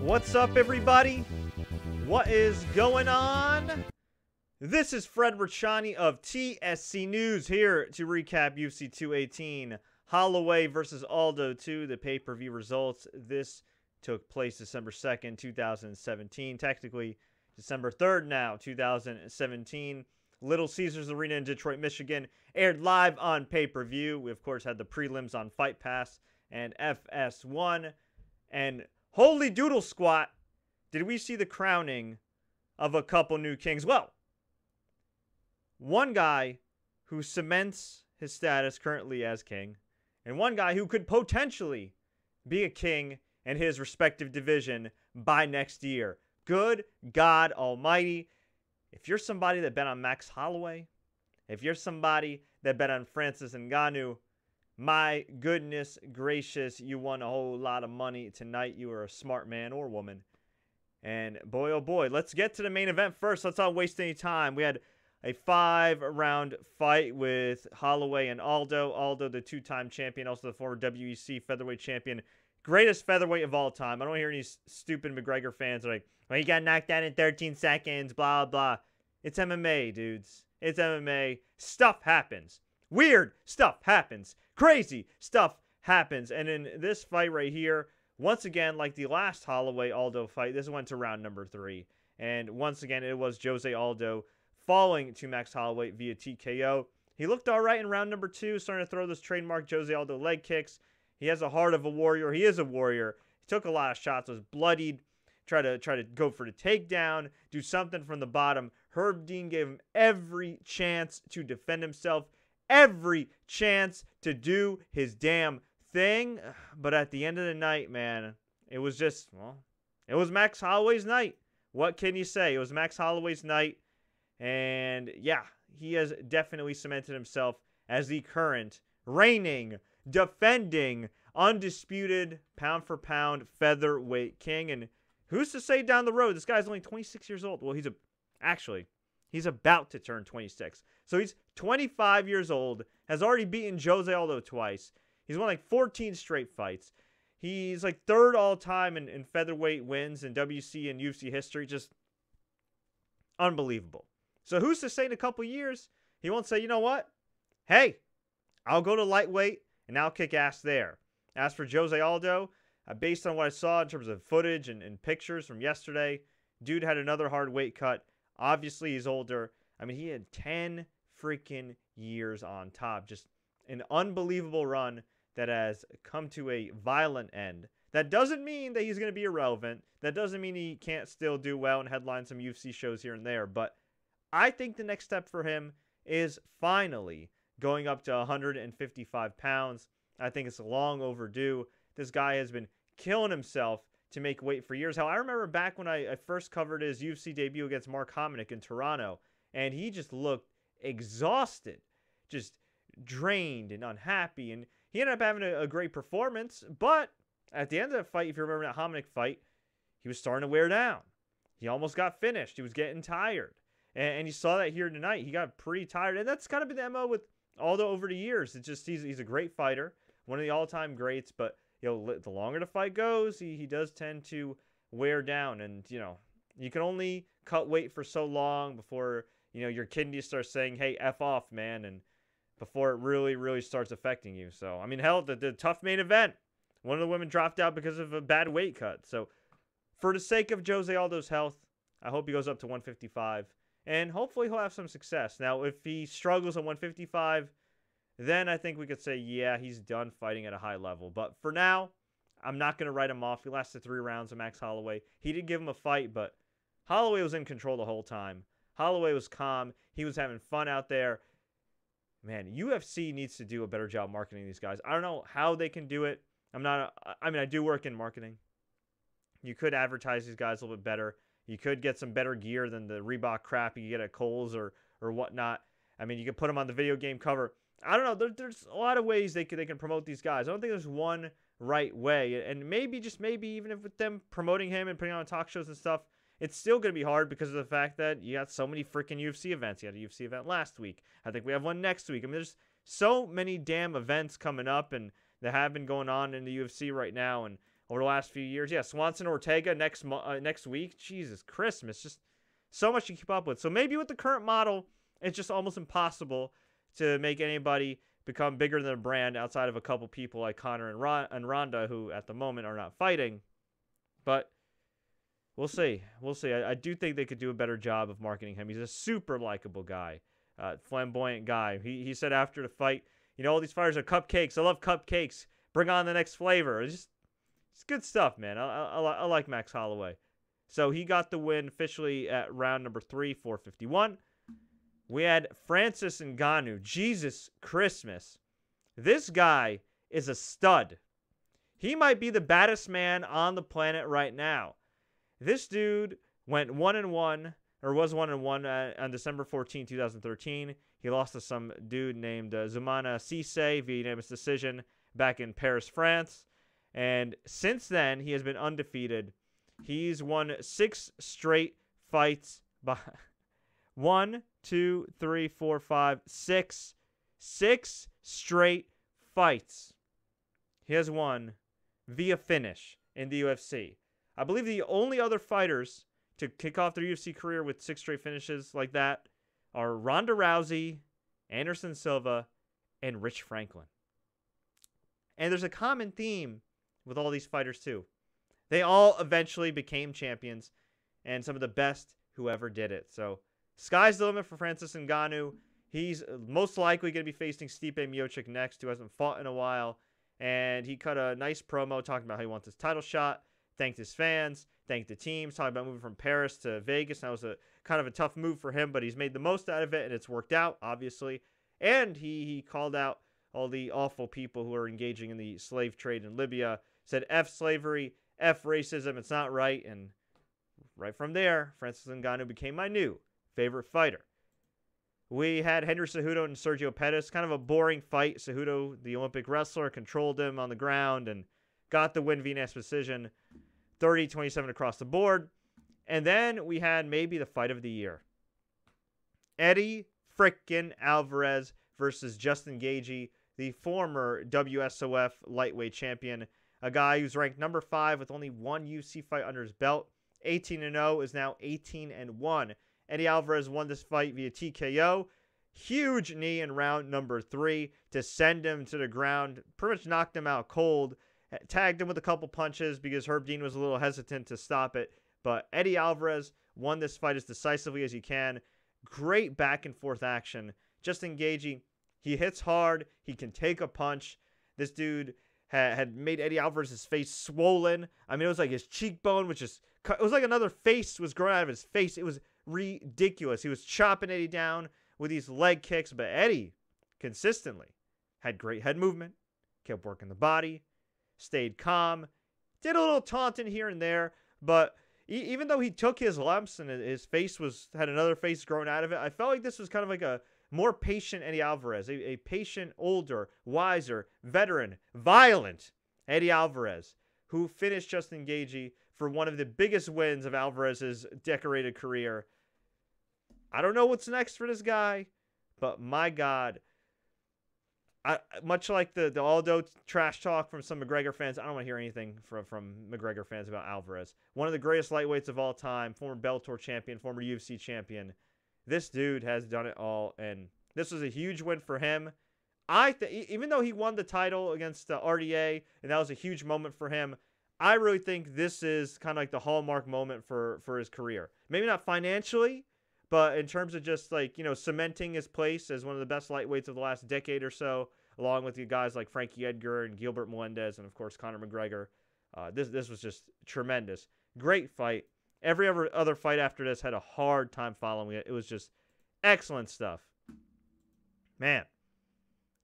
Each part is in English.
What's up, everybody? What is going on? This is Fred Rachani of TSC News here to recap UFC 218, Holloway versus Aldo 2, the pay-per-view results. This took place December 2nd, 2017. Technically, December 3rd now, 2017. Little Caesars Arena in Detroit, Michigan. Aired live on pay-per-view. We, of course, had the prelims on Fight Pass and FS1. And holy doodle squat, did we see the crowning of a couple new kings. Well, one guy who cements his status currently as king, and one guy who could potentially be a king in his respective division by next year. Good God Almighty. If you're somebody that bet on Max Holloway, if you're somebody that bet on Francis Ngannou, my goodness gracious, you won a whole lot of money tonight. You were a smart man or woman. And boy, oh boy, let's get to the main event first. Let's not waste any time. We had a 5-round fight with Holloway and Aldo. Aldo, the two-time champion, also the former WEC featherweight champion. Greatest featherweight of all time. I don't hear any stupid McGregor fans like, well, he got knocked out in 13 seconds, blah, blah. It's MMA, dudes. It's MMA. Stuff happens. Weird stuff happens. Crazy stuff happens. And in this fight right here, once again, like the last Holloway-Aldo fight, this went to round number 3. And once again, it was Jose Aldo falling to Max Holloway via TKO. He looked all right in round number 2, starting to throw those trademark Jose Aldo leg kicks. He has a heart of a warrior. He is a warrior. He took a lot of shots, was bloodied, tried to go for the takedown, do something from the bottom. Herb Dean gave him every chance to defend himself, every chance to do his damn thing. But at the end of the night, man, it was just, well, it was Max Holloway's night. What can you say? It was Max Holloway's night. And yeah, he has definitely cemented himself as the current, reigning, defending, undisputed, pound-for-pound featherweight king. And who's to say down the road, this guy's only 26 years old. Well, he's about to turn 26. So he's 25 years old, has already beaten Jose Aldo twice. He's won like 14 straight fights. He's like 3rd all-time in featherweight wins in WC and UFC history. Just unbelievable. So who's to say in a couple years, he won't say, you know what? Hey, I'll go to lightweight and I'll kick ass there. As for Jose Aldo, based on what I saw in terms of footage and pictures from yesterday, dude had another hard weight cut. Obviously, he's older. I mean, he had 10 freaking years on top. Just an unbelievable run that has come to a violent end. That doesn't mean that he's going to be irrelevant. That doesn't mean he can't still do well and headline some UFC shows here and there. But I think the next step for him is finally going up to 155 pounds. I think it's long overdue. This guy has been killing himself to make weight for years. Hell, I remember back when I first covered his UFC debut against Mark Hominick in Toronto, and he just looked exhausted, just drained and unhappy, and he ended up having a great performance, but at the end of the fight, if you remember that Hominick fight, he was starting to wear down. He almost got finished. He was getting tired, and you saw that here tonight. He got pretty tired, and that's kind of been the MO with Aldo over the years. It's just he's a great fighter, one of the all-time greats, but you know, the longer the fight goes, he does tend to wear down. And, you know, you can only cut weight for so long before, you know, your kidneys start saying, hey, F off, man, and before it really, really starts affecting you. So, I mean, hell, the tough main event, one of the women dropped out because of a bad weight cut. So, for the sake of Jose Aldo's health, I hope he goes up to 155, and hopefully he'll have some success. Now, if he struggles at 155, then I think we could say, yeah, he's done fighting at a high level. But for now, I'm not going to write him off. He lasted 3 rounds of Max Holloway. He did give him a fight, but Holloway was in control the whole time. Holloway was calm. He was having fun out there. Man, UFC needs to do a better job marketing these guys. I don't know how they can do it. I do work in marketing. You could advertise these guys a little bit better. You could get some better gear than the Reebok crap you get at Kohl's or whatnot. I mean, you could put them on the video game cover. I don't know. There's a lot of ways they can promote these guys. I don't think there's one right way. And maybe, just maybe, even if with them promoting him and putting on talk shows and stuff, it's still going to be hard because of the fact that you got so many freaking UFC events. You had a UFC event last week. I think we have one next week. I mean, there's so many damn events coming up and that have been going on in the UFC right now. And over the last few years. Yeah, Swanson Ortega next week. Jesus Christmas. Just so much to keep up with. So maybe with the current model, it's just almost impossible to make anybody become bigger than a brand outside of a couple people like Conor and Ronda, who at the moment are not fighting. But we'll see. We'll see. I do think they could do a better job of marketing him. He's a super likable guy, flamboyant guy. He said after the fight, all these fighters are cupcakes. I love cupcakes. Bring on the next flavor. It's good stuff, man. I like Max Holloway. So he got the win officially at round number 3, 451. We had Francis Ngannou. Jesus Christmas. This guy is a stud. He might be the baddest man on the planet right now. This dude went 1-1, or was 1-1 on December 14, 2013. He lost to some dude named Zoumana Cissé via unanimous decision back in Paris, France. And since then, he has been undefeated. He's won 6 straight fights. 1, 2, 3, 4, 5, 6. 6 straight fights he has won via finish in the UFC. I believe the only other fighters to kick off their UFC career with 6 straight finishes like that are Ronda Rousey, Anderson Silva, and Rich Franklin. And there's a common theme with all these fighters too. They all eventually became champions, and some of the best who ever did it. So sky's the limit for Francis Ngannou. He's most likely going to be facing Stipe Miocic next, who hasn't fought in a while. And he cut a nice promo talking about how he wants his title shot, thanked his fans, thanked the teams, talking about moving from Paris to Vegas. That was a kind of a tough move for him, but he's made the most out of it, and it's worked out, obviously. And he called out all the awful people who are engaging in the slave trade in Libya, said F slavery, F racism, it's not right. And right from there, Francis Ngannou became my new favorite fighter. We had Henry Cejudo and Sergio Pettis. Kind of a boring fight. Cejudo, the Olympic wrestler, controlled him on the ground and got the win via unanimous decision. 30-27 across the board. And then we had maybe the fight of the year. Eddie frickin' Alvarez versus Justin Gaethje, the former WSOF lightweight champion. A guy who's ranked number 5 with only 1 UFC fight under his belt. 18-0 is now 18-1. Eddie Alvarez won this fight via TKO. Huge knee in round number 3 to send him to the ground. Pretty much knocked him out cold. Tagged him with a couple punches because Herb Dean was a little hesitant to stop it. But Eddie Alvarez won this fight as decisively as he can. Great back and forth action. Justin Gaethje, he hits hard. He can take a punch. This dude had made Eddie Alvarez's face swollen. I mean, it was like his cheekbone, which is, it was like another face was growing out of his face. It was ridiculous. He was chopping Eddie down with these leg kicks, but Eddie consistently had great head movement, kept working the body, stayed calm, did a little taunting here and there, but even though he took his lumps and his face had another face growing out of it, I felt like this was kind of like a more patient Eddie Alvarez, a patient, older, wiser, veteran, violent Eddie Alvarez, who finished Justin Gaethje for one of the biggest wins of Alvarez's decorated career. I don't know what's next for this guy, but my God, much like the Aldo trash talk from some McGregor fans, I don't want to hear anything from McGregor fans about Alvarez. One of the greatest lightweights of all time, former Bellator champion, former UFC champion. This dude has done it all, and this was a huge win for him. Even though he won the title against RDA, and that was a huge moment for him, I really think this is kind of like the hallmark moment for his career. Maybe not financially, but in terms of just like, cementing his place as one of the best lightweights of the last decade or so, along with the guys like Frankie Edgar and Gilbert Melendez and, of course, Conor McGregor. This was just tremendous. Great fight. Every other fight after this had a hard time following it. It was just excellent stuff. Man.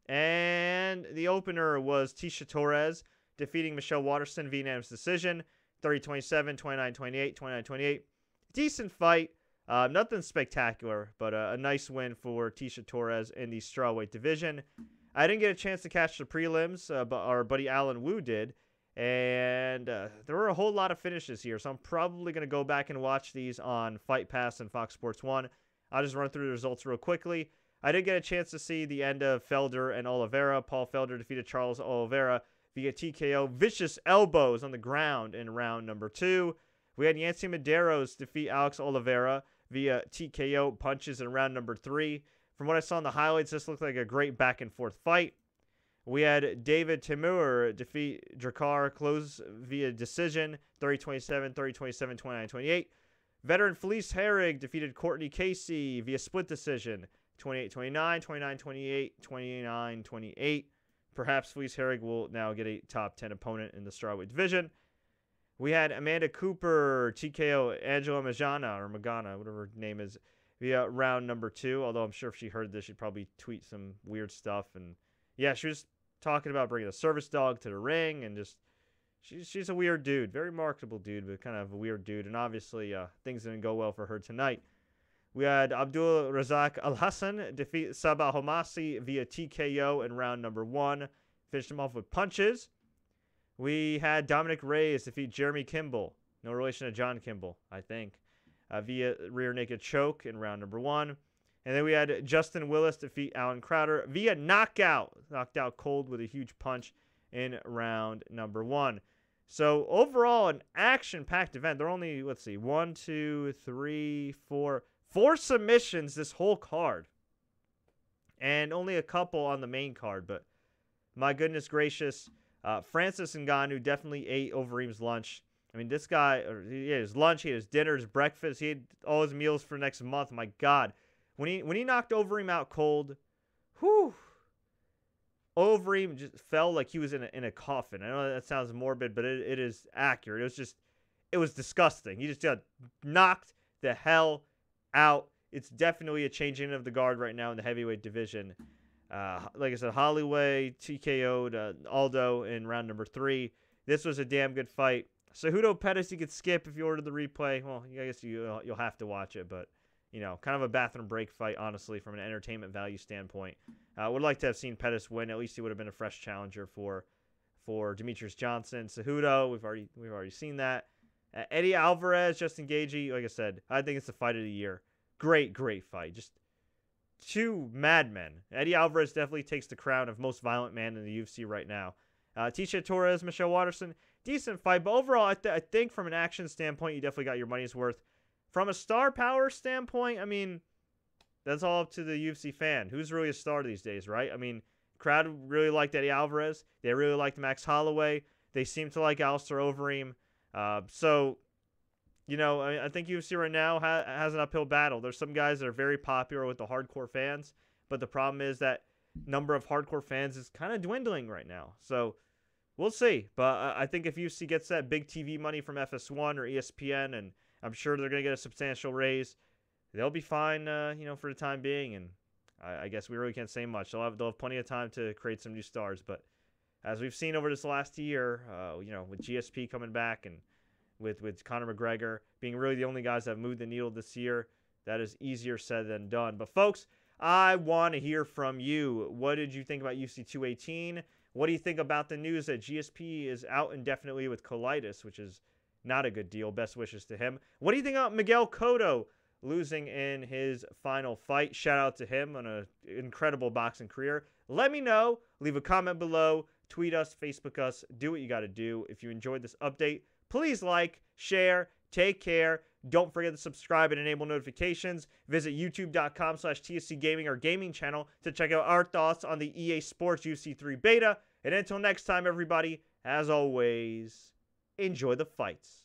And the opener was Tisha Torres defeating Michelle Waterson via unanimous decision. 30-27, 29-28, 29-28. Decent fight. Nothing spectacular, but a nice win for Tisha Torres in the strawweight division. I didn't get a chance to catch the prelims, but our buddy Alan Wu did. And there were a whole lot of finishes here, so I'm probably going to go back and watch these on Fight Pass and Fox Sports 1. I'll just run through the results real quickly. I did get a chance to see the end of Felder and Oliveira. Paul Felder defeated Charles Oliveira via TKO. Vicious elbows on the ground in round number 2. We had Yancy Medeiros defeat Alex Oliveira via TKO punches in round number 3. From what I saw in the highlights, this looked like a great back-and-forth fight. We had David Timur defeat Drakkar Klose via decision, 30-27, 30-27, 29-28. Veteran Felice Herrig defeated Courtney Casey via split decision, 28-29, 29-28, 29-28. Perhaps Felice Herrig will now get a top 10 opponent in the strawweight division. We had Amanda Cooper TKO Angela Magana, or Magana, whatever her name is, via round number 2. Although I'm sure if she heard this, she'd probably tweet some weird stuff. And yeah, she was talking about bringing a service dog to the ring, and just she's a weird dude, very marketable dude, but kind of a weird dude. And obviously, things didn't go well for her tonight. We had Abdul Razak Al Hassan defeat Sabah Homasi via TKO in round number 1. Finished him off with punches. We had Dominic Reyes defeat Jeremy Kimball, no relation to John Kimball, I think, via rear naked choke in round number 1. And then we had Justin Willis defeat Alan Crowder via knockout. Knocked out cold with a huge punch in round number 1. So overall, an action-packed event. There are only, let's see, 1, 2, 3, 4 submissions this whole card. And only a couple on the main card. But my goodness gracious, Francis Ngannou definitely ate Overeem's lunch. I mean, this guy, he had his lunch, he had his dinner, his breakfast, he had all his meals for next month. My God. When he knocked Overeem out cold, whew, Overeem just felt like he was in a coffin. I know that sounds morbid, but it is accurate. It was disgusting. He just got knocked the hell out. It's definitely a changing of the guard right now in the heavyweight division. Like I said, Holloway TKO'd Aldo in round number 3. This was a damn good fight. Cejudo Pettis, you could skip if you ordered the replay. Well, I guess you'll have to watch it, but you know, kind of a bathroom break fight, honestly, from an entertainment value standpoint. Would like to have seen Pettis win. At least he would have been a fresh challenger for Demetrius Johnson. Cejudo, we've already seen that. Eddie Alvarez, Justin Gaethje, like I said, I think it's the fight of the year. Great fight. Just two madmen. Eddie Alvarez definitely takes the crown of most violent man in the UFC right now. Tisha Torres, Michelle Watterson, decent fight. But overall, I think from an action standpoint, you definitely got your money's worth. From a star power standpoint, I mean, that's all up to the UFC fan. Who's really a star these days, right? I mean, crowd really liked Eddie Alvarez. They really liked Max Holloway. They seem to like Alistair Overeem. So, you know, I think UFC right now has an uphill battle. There's some guys that are very popular with the hardcore fans, but the problem is that number of hardcore fans is kind of dwindling right now. So we'll see. But I think if UFC gets that big TV money from FS1 or ESPN, and I'm sure they're going to get a substantial raise, they'll be fine, you know, for the time being. And I guess we really can't say much. They'll have plenty of time to create some new stars. But as we've seen over this last year, you know, with GSP coming back and with Conor McGregor being really the only guys that have moved the needle this year, that is easier said than done. But folks, I want to hear from you. What did you think about UFC 218? What do you think about the news that GSP is out indefinitely with colitis, which is not a good deal? Best wishes to him. What do you think about Miguel Cotto losing in his final fight? Shout out to him on an incredible boxing career. Let me know. Leave a comment below. Tweet us, Facebook us. Do what you got to do. If you enjoyed this update, please like, share, take care. Don't forget to subscribe and enable notifications. Visit youtube.com/TSC Gaming, our gaming channel, to check out our thoughts on the EA Sports UFC 3 beta. And until next time, everybody, as always, enjoy the fights.